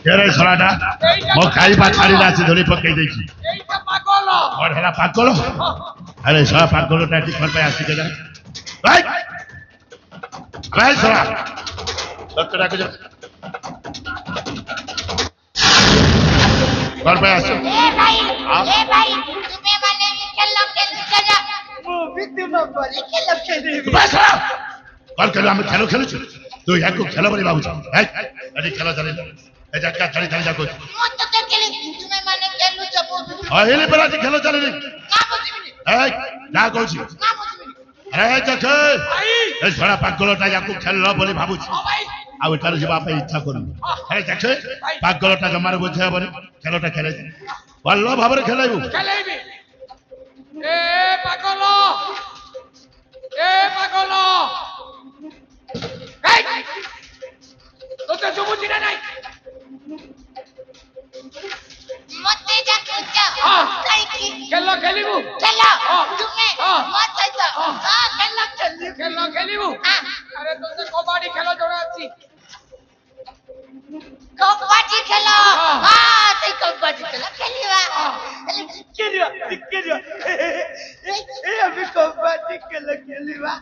কেরে ছড়াটা মো খাইবা ছাড়িলা আছে ধরি পকাই দেইছি ওর হেলা পাগল আরে সব পাগলটা ঠিক করে আসি কেন ভাই ভাই ছড়া ডক্টর ডাকে যা কর ভাই আসো এ ভাই তুমি মানে খেলা খেলতে যা ও বিদ্যু বাবা খেলা খেলি ভাই ছড়া কল করে আমি খেলো খেলেছি তুই একটু খেলা বলে ভাবছ এই আরে খেলা জানি না এই জায়গা ছাড়ি ছাড়ি যাকো মত তো খেলি তুমি মানে খেলু যাব হেলে বেলাতে খেলো জানি না না বুঝিবি এই না কইছি না বুঝিবি আরে দেখে ভাই এই ছড়া পাগলটা যাকো খেললো বলে ভাবুছি ও ভাই ଆଉ ଏଟାରେ ଯିବା ପାଇଁ ଇଚ୍ଛା କରୁନି ଆରେ ଦେଖେ ପାଗଳଟା ଜମାରେ ବୁଝେଇ ହବନି ଖେଳଟା ଖେଳେ ଭଲ ଭାବରେ ଖେଳାଇବୁ খেলাইবি এ পাগল এই তোতে সুবুঝি না নাই মতে যা কুচা তাই কি খেলা খেলিবু খেলা তুমি মত চাইতা খেলা খেলি খেলা খেলিবু আরে তোতে কবাডি খেলা জড়া আছি কবাডি খেলা সেই কবাডি খেলা খেলিবা খেলিবা এই আমি কবাডি খেলা খেলিবা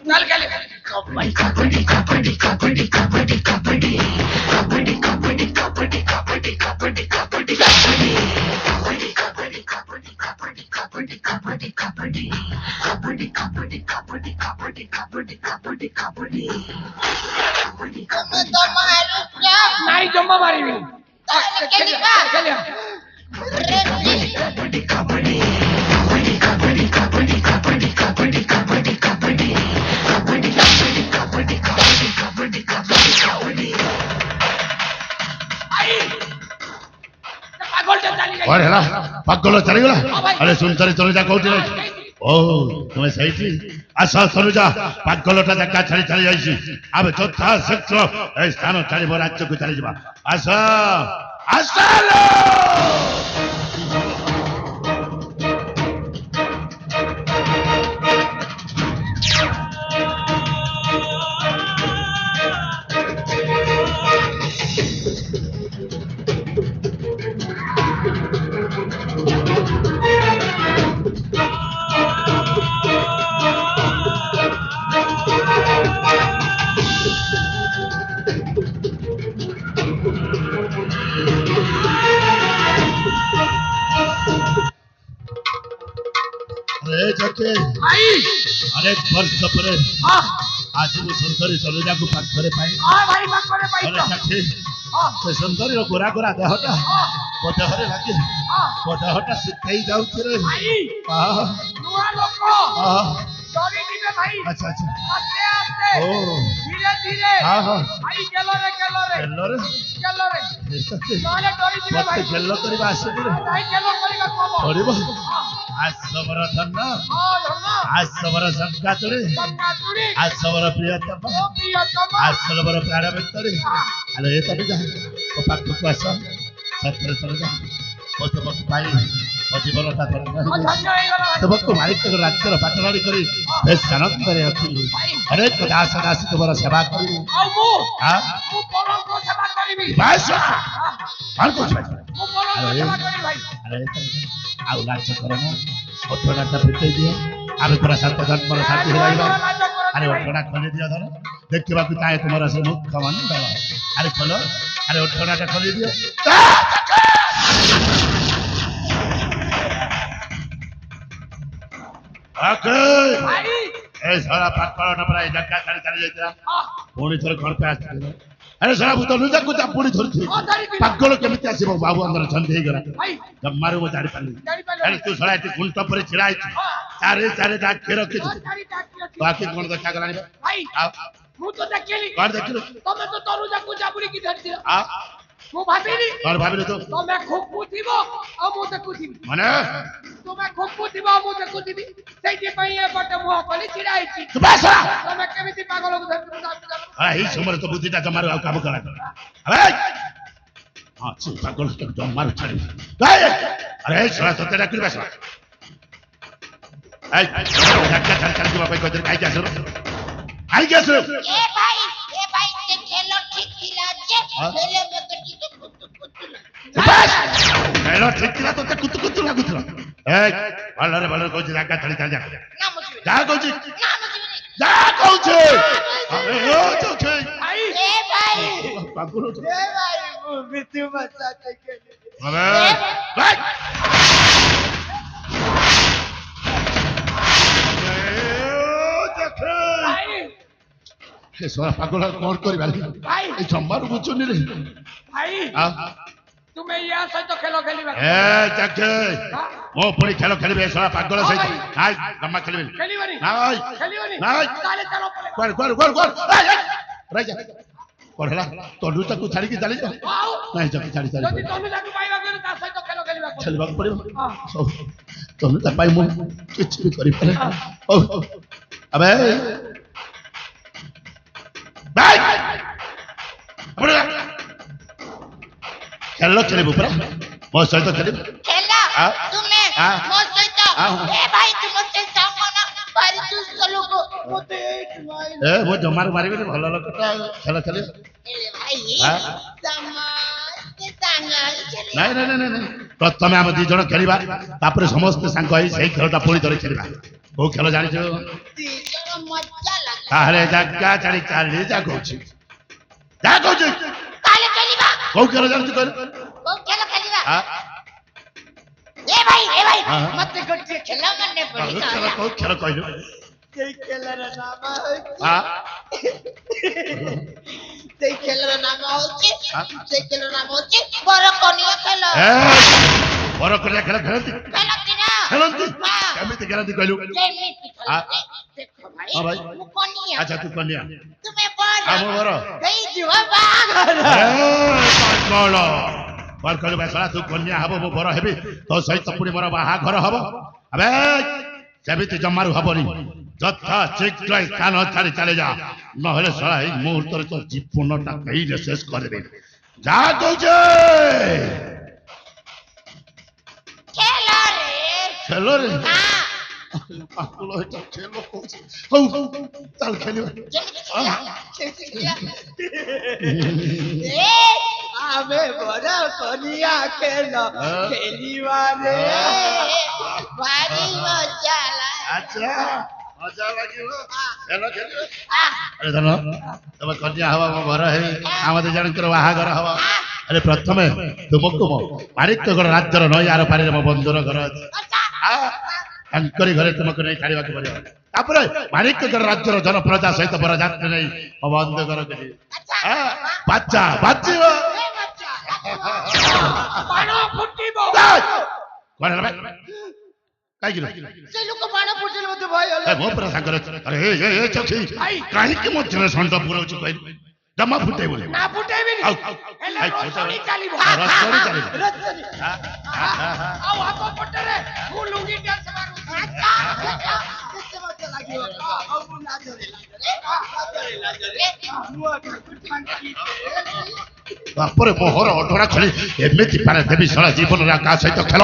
চল খেলি তুমি তো মারুকা নাই জম্মা মারিবি খেলিবা খেলিয়া পাগলটা চালি और हेला पागल चलीगला अरे सुन चली चली जा कोठी ओ तुम सही आस तनुजा पागलटा जाका छाड़ी छाड़ी जाइছি आबे चौथा शीघ्र ए स्थान छाड़ी मोर राज्य को चली जाबा आस आसालो अरे जके आई अरे वर्ष पर हां आज वो सुंदरी तनुजा को पाखरे पाई भाई पाखरे पाई अरे जके से सुंदरी रो गोरा गोरा देहटा पदहरे लागे पदहटा सिथाई जाउछ रे आई हां नुआ लोक हां डरी दिबे भाई अच्छा अच्छा आस्ते आस्ते ओ धीरे धीरे हां हां भाई गेलो रे हेलो रे नाले डरी दिबे मत भाई गेलो करिबा आसे रे भाई गेलो करिबा कोबो करिबो आज सबर धन हां धन्ना आज सबर संकातरे संकातुरी आज सबर प्रियतम ओ प्रियतम आज सबर प्राण मित्र अरे ये तभी जा तो पाक को आसा सत्र चले जा ओ तो बक भाई ओ जीवनटा ओ धन्य धन्य हे गला तो बक मालिक तो राज्यर पाटनाडी करी बे सनत करे अछि अरे तो दास दास तुम्हारा सेवा करी आउ मु हां मु पलम को सेवा करिबी बस और कुछ मु पलम को सेवा करी भाई अरे आउ लाच करनो ओठनाटा फिटै दियो आबे पूरा सात जन्मर साथी हेलाइबा अरे ओठना खोली दियो धर देखिबा कि ताए तुम्हारा से मुख खमन दवा अरे खोलो अरे ओठनाटा खोली दियो आके भाई ए सारा पाटपाड़ा परा जक्का छाड़ी छाड़ी जाइतरा हां पुणी थोड़े घर पे आसते अरे सारा भूत नुजा को पुणी धरती पागल केमिति आसीबो बाबू अंदर छंद हे गला भाई जब मारू वो जाड़ी पाली जाड़ी पाली अरे तू सारा इति गुंट पर छिड़ा आइछ चारे चारे दाग खेर के तारी टाकी अछि बाकी कोन देखा गलानी भाई आ मु तो देखली कर देखिलो तमे तो तनु जाकू जाबुरी की धरती आ मु भाबिनी और भाबिलो तो तमे खूब पुथिबो आ मु देखुथिबी माने तमे खूब पुथिबो आ मु देखुथिबी सेठी पई ए बटे मुह कली छिड़ा आइछि तू बस तमे केमिति पागल को धरती अरे ई समर तो बुद्धिटा जमारो आ काबू करा अबे ଅଛି ପାଗଳ ଜମାରୁ ଛାଡି ଆରେ ଶଳା ତତେ ଡାକିଲି ବା ଶଳା ধাক্কা ছাড় ছাড় দিবা ভাই কইতে কাইকে আসলো কাইকে আসলো ए भाई से खेलो ठीक खिला जे खेले में तो ठीक कुत्तू कुत्तू বাস এলো ঠিক ছিল তোতে কুতু কুতু লাগুছিল এই ভালরে ভালরে কইছি ধাক্কা ছাড়ি ছাড় যা ना मुझे যা কইছি ना मुझे যা কইছি আরে ও চোখে ভাই ए भाई পাগল এ ভাই মৃত্যু বাঁচাতে গেলে আরে ভাই ভাই এ সরা পাগল আর কোন করি ভাই ভাই এই জম্মারু বুঝুনি রে ভাই তুমি ইয়া সহিত খেল খেলিবা এ চাকে ও পড়ি খেল খেলিবে সরা পাগল সহিত নাই জম্মা খেলিবে খেলিবানি নাই খেলিবানি নাই তাহলে চলো পরে কর রাজা পড়লা তডু তাকু ছাড়ি কি চালি আও নাই যাকে ছাড়ি ছাড়ি যদি তনু যাকে পাইবা গেলে তার সহিত খেল খেলিবা খেলিବାକୁ ପଡିବ ତନୁ ତା ପାଇଁ ମୁଁ କିଛି ବି କରିପାରେ ହଉ ଆବେ ଭାଇ ଖେଳ ଖେଳିବୁ ପରା ମୋ ସହିତ ଖେଳିବୁ खेला हाँ? तुम्हें हाँ? मोसोइतो हाँ? ए भाई तुम मुझसे सामना पर तू चलो को মতে ভাই ଏ ମୁଁ ଜମାରୁ ମାରିବିନି ଭଲ ଲୋକଟା ଖେଳ ଖେଳି ए भाई हाँ? समाज सांगाल चले ନାଇଁ ନାଇଁ ନାଇଁ ନାଇଁ ପ୍ରଥମେ ଆମେ ଦି ଜଣ ଖେଳିବା ତାପରେ ସମସ୍ତେ ସାଙ୍ଗ ହେଇ ସେଇ ଖେଳଟା ପୁଣି ଧରି ଖେଳିବା କୋଉ ଖେଳ ଜାଣିଛୁ तीसरा मजा लगा ତାହେଲେ ଜାଗା ଛାଡି ଚାଲି ଯା କହୁଛି काले खेलिबा କୋଉ ଖେଳ ଜାଣିଛୁ କହିଲୁ ओ खेलो खेलिबा हाँ? ए भाई हाँ? मत गट्टी खेला मन्ने पड़ी ଖେଳ କୋଉ ଖେଳ କହିଲୁ সেই খেলার নাম হচ্ছে ହଁ সেই খেলার নাম হচ্ছে हाँ? সেই খেলার নাম হচ্ছে বড় কনিয়া খেলা ଏ ବର କଳିଆ ଖେଳ ଖେଳନ୍ତି খেলা কিনা ଖେଳନ୍ତି हाँ। କେମିତି ଖେଳନ୍ତି କହିଲୁ ଯେମିତି हाँ? ଖେଳନ୍ତି ଦେଖ ଭାଇ हाँ भाई। ମୁଁ କନିଆ ଆଚ୍ଛା ତୁ କନ୍ୟା ତୁମେ ବଡ ଆମ ବର ସେଇ ଯିବ ବାହାଘର ପାଗଳ କଣ କହିଲୁ ଶଳା ତୁ କନ୍ୟା ହବ ମୁଁ ବର ହେବି ତୋ ସହିତ ପୁଣି ମୋର ବାହାଘର ହବ ଆବେ ସେମିତି ଜମାରୁ ହବନି ଯଥା ଶୀଘ୍ର ଏ ସ୍ଥାନ ଛାଡି ଚାଲି ଯା ନହେଲେ ଶଳା ଏଇ ମୁହୂର୍ତ୍ତରେ ତୋ ଜୀବନଟା କେହି ଶେଷ କରିଦେବି ଯା କହୁଛେ ଖେଳ ରେ ଖେଳରେ ହଁ ପାଗଳ ଏଇଟା ଖେଳ କହୁଛି ହଉ ଚାଲ ଖେଳିବା ଯେମିତି ଖେଳ ସେମିତି ଖେଳ ଏ আমি বড় কনিয়া খেল খেলিবারে ভারি মজা লাগে ଆଚ୍ଛା ମଜା ଲାଗିବ ଖେଳ ଖେଳିବା আহ, ଆରେ ଧନ ତମେ କନ୍ୟା ହବ ମୋ ଘର ହେଇ ଆମ ଦି ଜଣଙ୍କର ବାହାଘର ହବ ଆରେ ପ୍ରଥମେ ତୁମକୁ ମୋ ମାଣିକ୍ୟଗଡ଼ ରାଜ୍ୟର ନଈ ଆର ପାରିରେ ମୋ ବନ୍ଧୁର ଘର ଅଛି ଆଚ୍ଛା ତାଙ୍କରି ଘରେ ତୁମକୁ ନେଇ ଛାଡ଼ିବାକୁ ପଡ଼ିବ ତାପରେ ମାଣିକ୍ୟଗଡ଼ ରାଜ୍ୟର ଜନପ୍ରଜା ସହିତ ବରଯାତ୍ରୀ ନେଇ ମୋ ବନ୍ଧୁ ଘରକୁ ଯିବି ଆଚ୍ଛା ବାଚ୍ଚା ବାଚିବ ଏ ମଜା বাণ ফুটিব କଣ ହେଲା କାହିଁକି ସେ ଲୋକ ବାଣ ଫୁଟିଲେ মধ্যে ভয় হলো ମୋ ପୁରା ସାଙ୍ଗରେ ଆରେ ଏ ଚକ୍ଷି କାହିଁକି ମଝିରେ ଷଣ୍ଢ ପୁରଉଛୁ କହିଲୁ ଜମା ଫୁଟେଇବୁନି না ফুটাইবি ଆଉ ହେଲେ ଆଇ ରସଣି ଚାଲିବ ରସଣି ଚାଲିବ ରସଣି ଆ, ଆ, ଆ, ଆ। ଆଉ ଆମ ପଟରେ ମୁଁ ଲୁଙ୍ଗି ଡ୍ୟାନ୍ସ ମାରୁ କେତେ ମଜା ଲାଗିବ ଆଉ ମୁଁ ଲାଜରେ ଲାଜରେ ମୁଁ ଠାକୁର ଠାଙ୍କି ତାପରେ ମୋହର ଅଢଣା ଖେଳି ଏମିତି ପାରେ ଦେବି ଶଳା ଜୀବନରେ ଆଉ କାହା ସହିତ ଖେଳ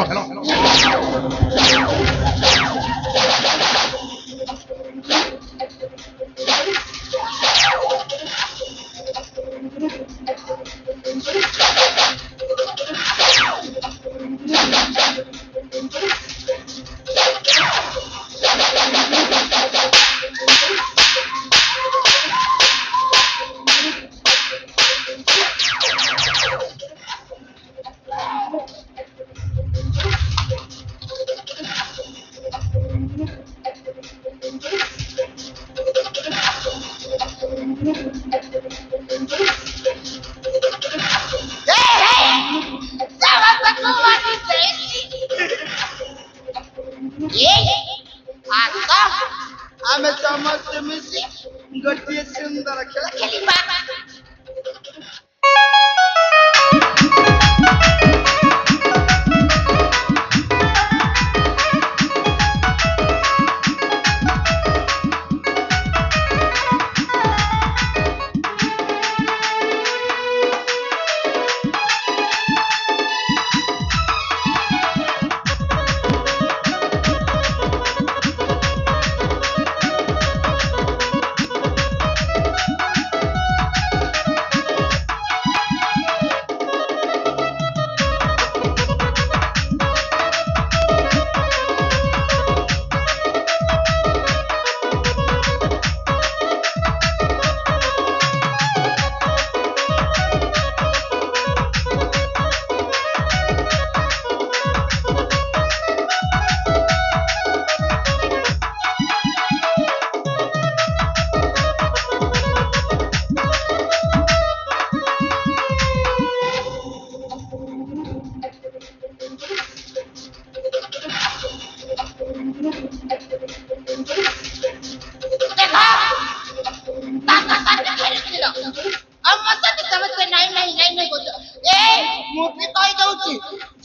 ମୁଁ ବି କହିଦଉଛି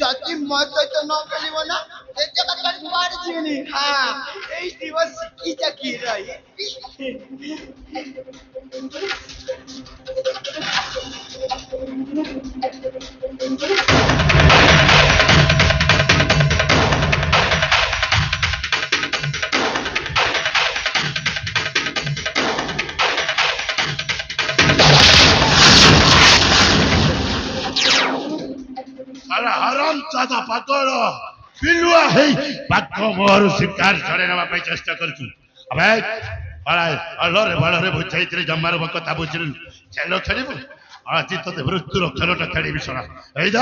ଯଦି ମୋ ସହିତ ନ ଖେଳିବ ନା ଏ ଜାଗା କୁଆଡେ ଯିବିନି। ହଁ ଏଇଠି ବସିକି ଜାକି ରହିବି। अरे हराम चादा पागल पिलुआ है पाक मोहर शिकार छड़े नवा पे चेष्टा करछु अबे बड़े बुझाइतरे जम्मार कथा बुझिरु खेल खेलिबु आज तो मृत्युर खेलटा खेलिबि सोना एई दे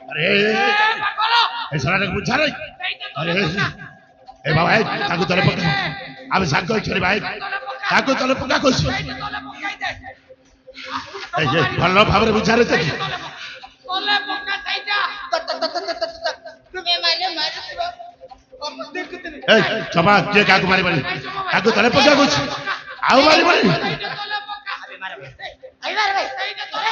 अरे ए सारा ने बुझा रे अरे ए बाबा ताकू तले पका आबे साको छरी भाई ताकू तले पका कोस ए जे भलो भाबरे बुझा रे तकी तले पका साइडा तुम्हें मारे मारो अब देखते ए क्षमा के काकू मारी मारी ताकू तले पका कोस आउ मारी मारी तले पका अबे मार भाई साइडा तले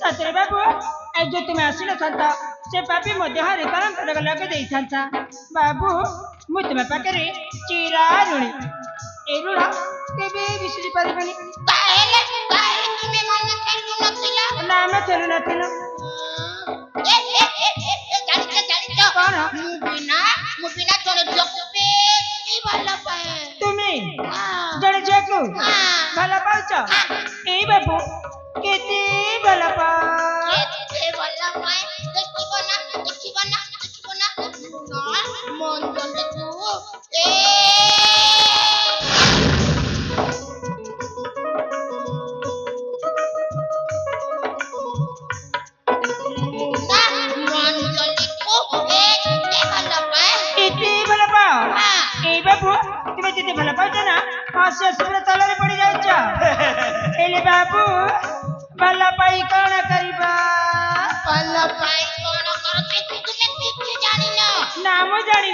सतरे बाबू जो तुम्हें आसिल था से पापी मो देहरे कलंक लगे दे था बाबू मु तुम पाखे चिरा ऋणी ए ऋण केबे विसरी पारिबनी ना मैं चलू नथिलो कौन तुम्हें जड़े जाकू भला पाउच ए बाबू केते भला पा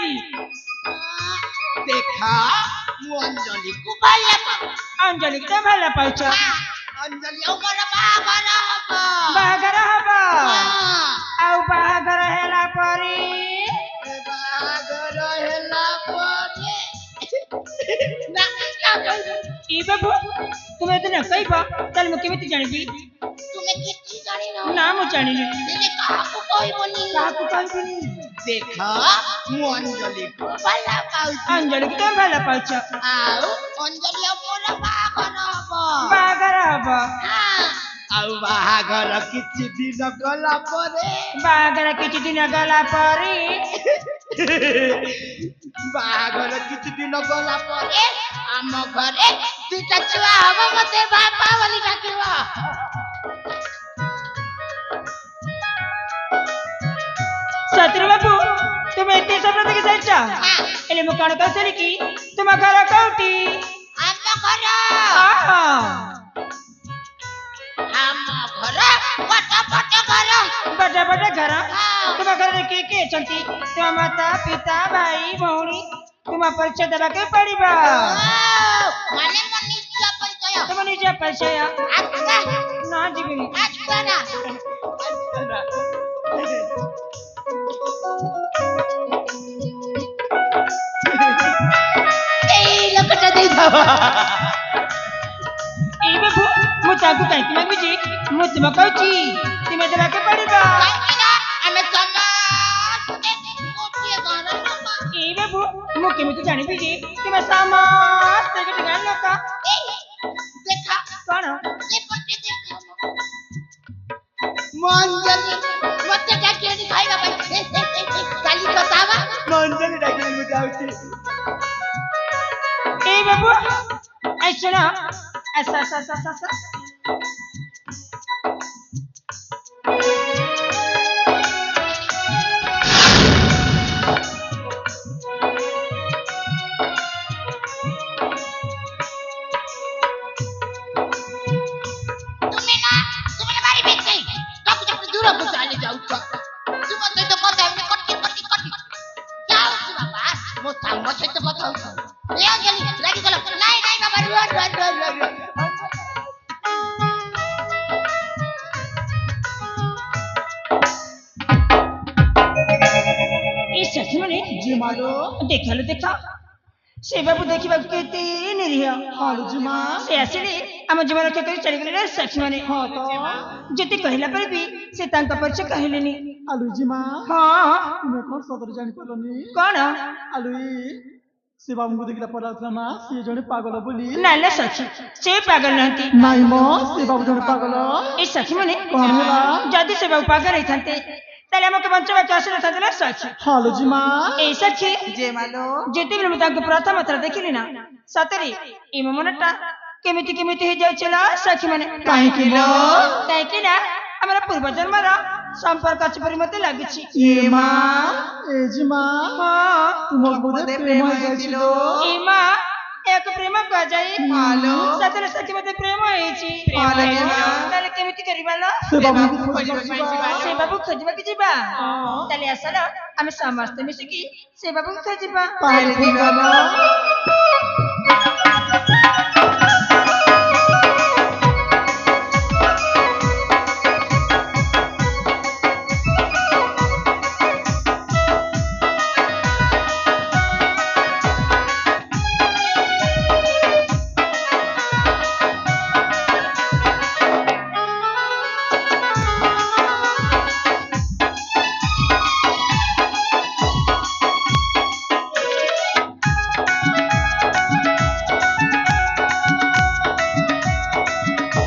ପାଇବି ଦେଖା ମୁଁ ଅଞ୍ଜଲିକୁ ଭଲ ପାଉ ଅଞ୍ଜଳିକି ତ ଭଲ ପାଉଛ ଅଞ୍ଜଲି ଆଉ ମୋର ବାହାଘର ହବ ବାହାଘର ହବ ହଁ। ଆଉ ବାହାଘର ହେଲା ପରେ ବାହାଘର ହେଲା ପରେ ନା ଇ ବାବୁ ତୁମେ ଯଦି ନ କହିବ ତାହେଲେ ମୁଁ କେମିତି ଜାଣିବି ତୁମେ କିଛି ଜାଣିନ ନା ମୁଁ ଜାଣିନି ହେଲେ କାହାକୁ କହିବନି କାହାକୁ କହିବିନି ଦେଖ ମୁଁ ଅଞ୍ଜଲିକୁ ଭଲ ପାଉଛି ଅଞ୍ଜଳିକି ତ ଭଲ ପାଉଛ ଆଉ ଅଞ୍ଜଲି ଆଉ ମୋର ବାହାଘର ହବ ବାହାଘର ହବ ହଁ। ଆଉ ବାହାଘର କିଛି ଦିନ ଗଲା ପରେ ବାହାଘର କିଛି ଦିନ ଗଲା ପରେ ବାହାଘର କିଛି ଦିନ ଗଲା ପରେ ଆମ ଘରେ ଦୁଇଟା ଛୁଆ ହବ ମତେ ବାପା ବୋଲି ଡାକିବ ସତରେ ବାବୁ ତୁମେ ଏତେ ସ୍ୱପ୍ନ ଦେଖି ସାରିଛ ହେଲେ ମୁଁ କଣ କହୁଥିଲି କି ତୁମ ଘର କୋଉଠି ଆମ ଘର ଆମ ଘର ବଟ ବଟ ଘର ବଡ ବଡ ଘର ହଁ। ତୁମ ଘରରେ କିଏ କିଏ ଅଛନ୍ତି ତୁମ ମାତା ପିତା ଭାଇ ଭଉଣୀ ତୁମ ପରିଚୟ ଦେବାକୁ ପଡିବ ମାନେ ମୋ ନିଜ ପରିଚୟ ତୁମ ନିଜ ପରିଚୟ ଆଚ୍ଛା ନା ଯିବିନି ଆଚ୍ଛା ନା ଏଇ ଲୋକଟା ଦେଇଦବ ଏଇ ବାବୁ ମୁଁ ତାକୁ କାହିଁକି ମାଗୁଛି ମୁଁ ତୁମ କହୁଛି ତୁମେ ଦେବାକୁ ପଡିବ କାହିଁକି ନା ଆମେ ସମସ୍ତେ ଗୋଟିଏ ଘର ଲୋକ ଏଇ ବାବୁ ମୁଁ କେମିତି ଜାଣିବି ଯେ ତୁମେ ସମସ୍ତେ ଗୋଟେ ଗାଁ ଲୋକ ଏଇ ଦେଖା କଣ ଏପଟେ ଦେଖା ମଞ୍ଜଲି ମତେ ଡାକିଲେଣି ଖାଇବା ପାଇଁ କାଲି କଥା ହବା ମଞ୍ଜଲି ଡାକିଲେଣି ମୁଁ ଯାଉଛି ଏଇ ବାବୁ ଏ ଶୁଣ ଆସ ଆସ ଆସ ଆସ ଆସ ତୁମେ ଭାରି ବିଚି ତାକୁ ଯେପରି ଦୂରକୁ ଚାଲି ଯାଉଛ ତୁମ ସହିତ କଥା ହେବି କଟି କଟି କଟି ଯାଉଛି ବାବା ମୋ ସାଙ୍ଗ ସହିତ କଥା ହଉଛ ଏ ଅଞ୍ଜଲି ଲାଗିଗଲ ନାଇଁ ନାଇଁ ବାବା ରୁହ ରୁହ ରୁହ ରୁହ এই ଶାଶୁମାନେ ଦେଖାଲୁ ଦେଖା ସେ ବାବୁ ଦେଖିବାକୁ କେତେ ନିରୀହ ସେ ଆସିଲେ ଆମ ଜୀବନ ରକ୍ଷା କରି ଚାଲିଗଲେ ରେ ଶାଶୁମାନେ ଯେତେ କହିଲା ପରେ ବି ସେ ତାଙ୍କ ପରିଚୟ କହିଲେନି ଆଲୁଜି ମା ହଁ ତୁମେ କଣ ସତରେ ଜାଣିପାରିଲନି କଣ ଆଲୁଇ ସେ ବାବୁଙ୍କୁ ଦେଖିଲା ପଡାଉଥିଲା ମା ସିଏ ଜଣେ ପାଗଳ ବୋଲି ନାଇଲା ସଖୀ ସେ ପାଗଳ ନାହାନ୍ତି ନାଇଁ ମ ସେ ବାବୁ ଜଣେ ପାଗଳ এই ଶାଶୁମାନେ କଣ ହେଲା ଯଦି ସେ ବାବୁ ପାଗଳ ହେଇଥାନ୍ତେ ତାହେଲେ ଆମକୁ ବଞ୍ଚବାକୁ ଆସିନଥାନ୍ତେ ନା ସଖୀ ଆଲୁଜି ମା এই ସଖୀ ଯେତେବେଳେ ମୁଁ ତାଙ୍କୁ ପ୍ରଥମ ଥର ଦେଖିଲି ନା ସତରେ ଏ ମୋ ମନଟା କେମିତି କେମିତି ହେଇଯାଉଥିଲା ସଖୀ ମାନେ କାହିଁକି ଲୋ? କାହିଁକି ନା ଆମର ପୂର୍ବ ଜନ୍ମର ସମ୍ପର୍କ ଅଛି ପରି ମତେ ଲାଗୁଛି ଏ ମା ଏ ଜି ମା ହଁ ତୁମକୁ ବୋଧେ ପ୍ରେମ ହେଇଯାଇଛି ଲୋ ଏ ମା ଏକ ପ୍ରେମ କୁହାଯାଏ ସତରେ ସଖୀ ମତେ ପ୍ରେମ ହେଇଛି ତାହେଲେ କେମିତି କରିବା ଲୋ ସେ ବାବୁଙ୍କୁ ଖୋଜିବାକୁ ଯିବା। ସେ ବାବୁ ଖୋଜିବାକୁ ଯିବା ତାହେଲେ ଆସଲ ଆମେ ସମସ୍ତେ ମିଶିକି ସେ ବାବୁଙ୍କୁ ଖୋଜିବା ତାହେଲେ ଯିବା ଲୋ।